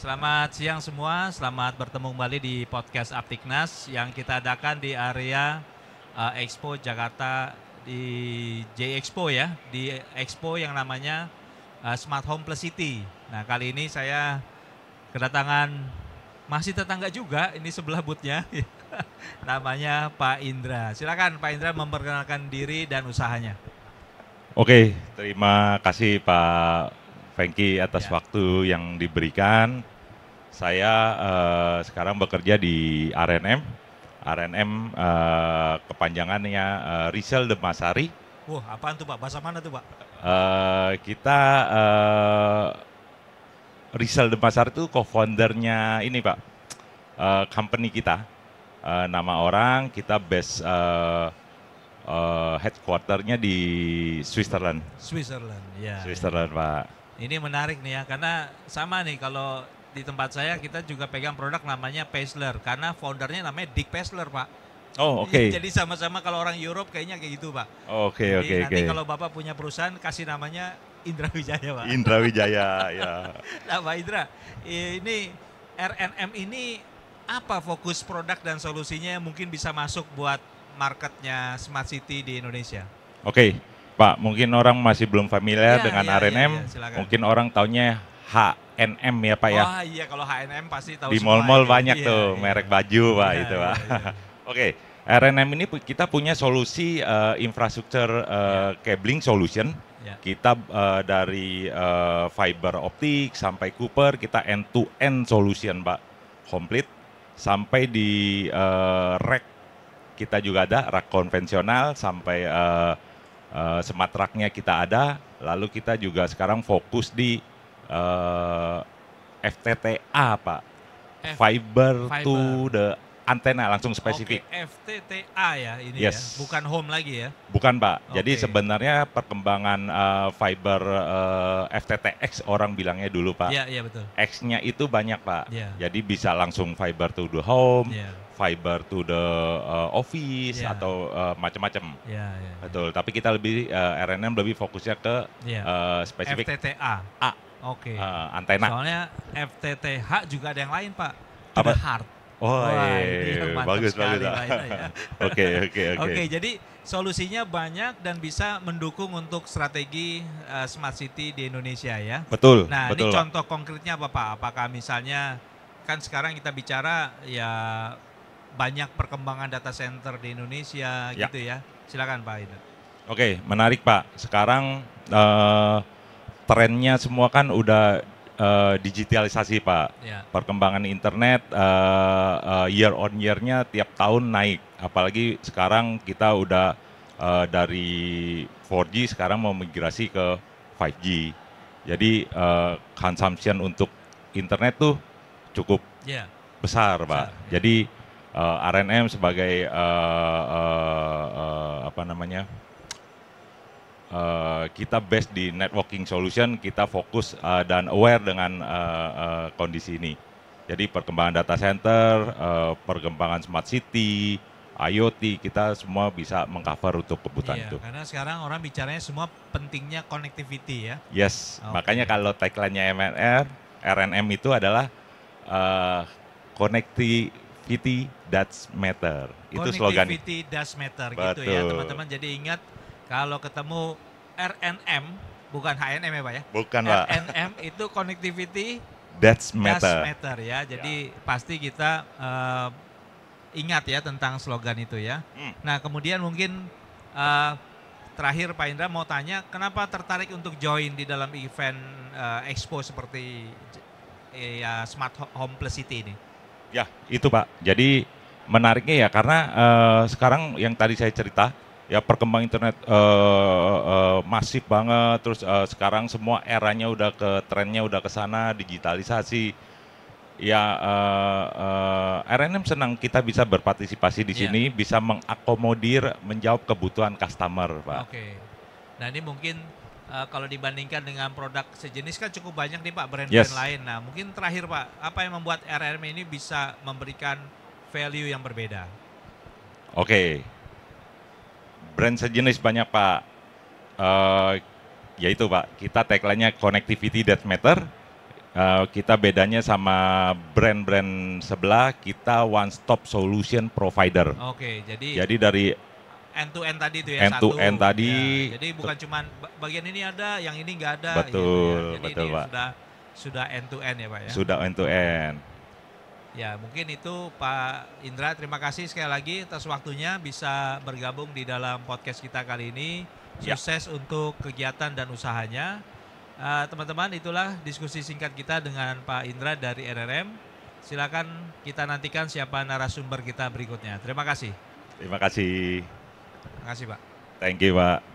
Selamat siang semua, selamat bertemu kembali di podcast Aptiknas yang kita adakan di area Expo Jakarta di J Expo ya, di Expo yang namanya Smart Home Plus City. Nah kali ini saya kedatangan masih tetangga juga, ini sebelah boothnya, namanya Pak Indra. Silakan Pak Indra memperkenalkan diri dan usahanya. Oke, terima kasih Pak Fengki atas Ya. waktu yang diberikan. Saya sekarang bekerja di RNM. RNM kepanjangannya Rizal Demasari. Wah, apaan tuh Pak? Bahasa mana tuh Pak? Kita Rizal Demasari itu co-foundernya ini Pak, company kita. Nama orang kita base headquarternya di Switzerland. Switzerland, ya. Switzerland Pak. Ini menarik nih ya, karena sama nih kalau di tempat saya kita juga pegang produk namanya Paisler, karena foundernya namanya Dick Paisler Pak. Oh oke. Jadi sama-sama kalau orang Europe kayaknya kayak gitu Pak. Oke Jadi oke nanti oke. kalau Bapak punya perusahaan kasih namanya Indra Wijaya Pak. Indra Wijaya ya. Nah Pak Indra, ini RNM ini apa fokus produk dan solusinya yang mungkin bisa masuk buat marketnya Smart City di Indonesia? Oke, Pak, mungkin orang masih belum familiar Iya, dengan iya, iya, RNM. iya, silakan. Mungkin orang taunya HNM ya Pak ya. Wah iya, kalau H&M pasti tahu Di semua mall-mall itu. banyak Iya, tuh iya. merek baju Pak Iya, itu iya, Pak. iya. Oke, RNM ini kita punya solusi infrastruktur cabling solution. Ya. Kita dari fiber optik sampai Cooper, kita end to end solution Pak, komplit sampai di rack. Kita juga ada rak konvensional sampai smart rack-nya kita ada. Lalu kita juga sekarang fokus di FTTA Pak, fiber to the antena, langsung spesifik. Oke, FTTA ya ini ya, Yes. bukan home lagi ya. Bukan Pak, jadi Oke. sebenarnya perkembangan fiber FTTX orang bilangnya dulu Pak. Iya, iya betul. X-nya itu banyak Pak, Iya. jadi bisa langsung fiber to the home, Iya. fiber to the office Iya. atau macam-macam. Iya, iya. Betul, tapi kita lebih RNM lebih fokusnya ke Iya. spesifik FTTA. A, Oke. antena. Soalnya FTTH juga ada yang lain, Pak. To Apa? the heart. Oh, Wah, ini yang mantap bagus sekali, bagus. Pak, ini ya. Oke oke oke. Oke, jadi solusinya banyak dan bisa mendukung untuk strategi Smart City di Indonesia ya. Betul, Nah, betul ini Pak. contoh konkretnya apa Pak? Apakah misalnya kan sekarang kita bicara ya banyak perkembangan data center di Indonesia Ya. gitu ya. Silakan Pak Indra. Oke, menarik Pak. Sekarang trennya semua kan udah digitalisasi Pak. Ya. Perkembangan internet year on year-nya tiap tahun naik. Apalagi sekarang kita udah dari 4G sekarang mau migrasi ke 5G. Jadi consumption untuk internet tuh cukup Ya. besar Pak. Besar, ya. Jadi RNM sebagai apa namanya? Kita based di networking solution, kita fokus dan aware dengan kondisi ini. Jadi perkembangan data center, perkembangan smart city, IoT, kita semua bisa mengcover untuk kebutuhan Iya, itu. karena sekarang orang bicaranya semua pentingnya connectivity ya. Yes, Oke. makanya kalau tagline-nya RNM itu adalah connectivity that matter. Itu slogan. Connectivity does matter gitu ya, Betul. teman-teman. Jadi ingat kalau ketemu RNM bukan HNM ya Pak ya. Bukan Pak, RNM itu connectivity that's does matter. matter ya. Jadi pasti kita ingat ya tentang slogan itu ya. Hmm. Nah, kemudian mungkin terakhir Pak Indra mau tanya, kenapa tertarik untuk join di dalam event expo seperti ya Smart Home Plus City ini? Ya, itu Pak. Jadi menariknya ya karena sekarang yang tadi saya cerita, ya perkembangan internet masif banget. Terus sekarang semua eranya udah trennya udah ke sana, digitalisasi. Ya RNM senang kita bisa berpartisipasi di Iya. sini, bisa mengakomodir, menjawab kebutuhan customer Pak. Oke. Nah ini mungkin kalau dibandingkan dengan produk sejenis kan cukup banyak nih Pak brand-brand Yes. lain. Nah mungkin terakhir Pak, apa yang membuat RRM ini bisa memberikan value yang berbeda? Oke, brand sejenis banyak Pak. Yaitu Pak, kita tagline-nya connectivity that matter. Kita bedanya sama brand-brand sebelah, kita one stop solution provider. Oke, jadi Jadi dari end to end tadi itu ya, end to end tadi, ya, jadi bukan cuman bagian ini ada, yang ini nggak ada gitu betul, ya. Jadi betul ini Pak. sudah end to end ya Pak ya. Sudah end to end. Ya mungkin itu Pak Indra, terima kasih sekali lagi atas waktunya bisa bergabung di dalam podcast kita kali ini. Ya. Sukses untuk kegiatan dan usahanya. Teman-teman, itulah diskusi singkat kita dengan Pak Indra dari RRM. Silakan kita nantikan siapa narasumber kita berikutnya. Terima kasih. Terima kasih. Terima kasih Pak. Thank you Pak.